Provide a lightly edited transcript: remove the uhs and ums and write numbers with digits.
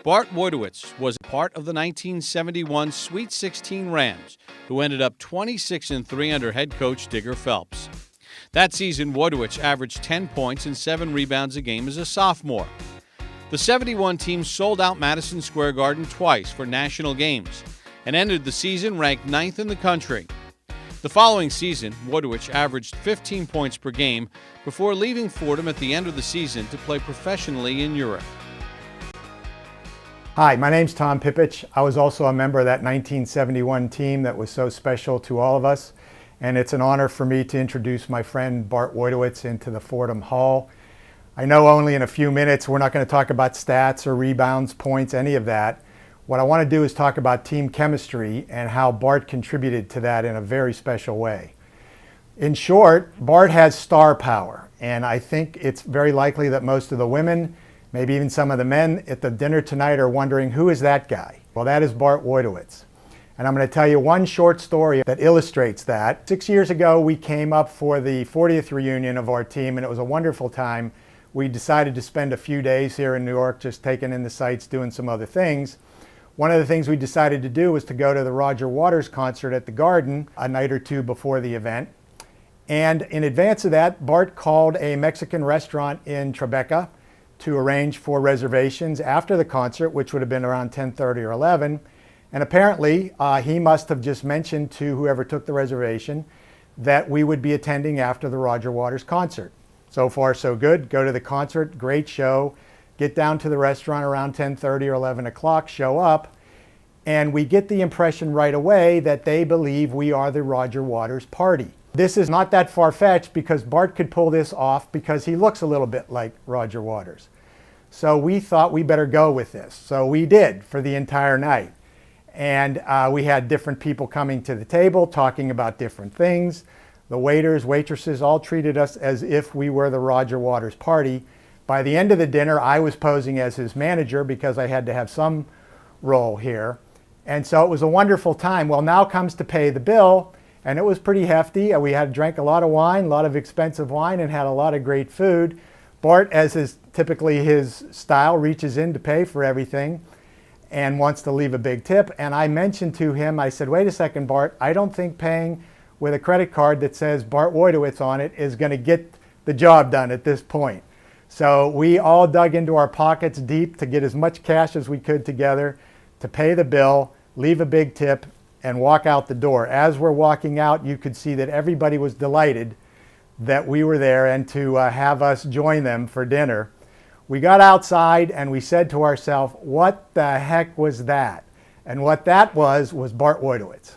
Bart Woytowicz was part of the 1971 Sweet 16 Rams, who ended up 26-3 under head coach Digger Phelps. That season, Woytowicz averaged 10 points and 7 rebounds a game as a sophomore. The 71 team sold out Madison Square Garden twice for national games and ended the season ranked 9th in the country. The following season, Woytowicz averaged 15 points per game before leaving Fordham at the end of the season to play professionally in Europe. Hi, my name's Tom Pipich. I was also a member of that 1971 team that was so special to all of us, and it's an honor for me to introduce my friend Bart Woytowicz into the Fordham Hall. I know only in a few minutes we're not going to talk about stats or rebounds, points, any of that. What I want to do is talk about team chemistry and how Bart contributed to that in a very special way. In short, Bart has star power, and I think it's very likely that most of the women, maybe even some of the men at the dinner tonight, are wondering, who is that guy? Well, that is Bart Woytowicz. And I'm going to tell you one short story that illustrates that. 6 years ago, we came up for the 40th reunion of our team, and it was a wonderful time. We decided to spend a few days here in New York just taking in the sights, doing some other things. One of the things we decided to do was to go to the Roger Waters concert at the Garden a night or two before the event. And in advance of that, Bart called a Mexican restaurant in Tribeca to arrange for reservations after the concert, which would have been around 10:30 or 11. And apparently, he must have just mentioned to whoever took the reservation that we would be attending after the Roger Waters concert. So far, so good. Go to the concert, great show. Get down to the restaurant around 10:30 or 11 o'clock, show up, and we get the impression right away that they believe we are the Roger Waters party. This is not that far-fetched because Bart could pull this off because he looks a little bit like Roger Waters. So we thought we better go with this. So we did for the entire night. And we had different people coming to the table talking about different things. The waiters, waitresses all treated us as if we were the Roger Waters party. By the end of the dinner, I was posing as his manager because I had to have some role here. And so it was a wonderful time. Well, now comes to pay the bill, and it was pretty hefty. We had drank a lot of wine, a lot of expensive wine, and had a lot of great food. Bart, as is typically his style, reaches in to pay for everything and wants to leave a big tip. And I mentioned to him, I said, wait a second, Bart, I don't think paying with a credit card that says Bart Woytowicz on it is going to get the job done at this point. So we all dug into our pockets deep to get as much cash as we could together to pay the bill, leave a big tip, and walk out the door. As we're walking out, you could see that everybody was delighted that we were there and to have us join them for dinner. We got outside and we said to ourselves, what the heck was that? And what that was Bart Woytowicz.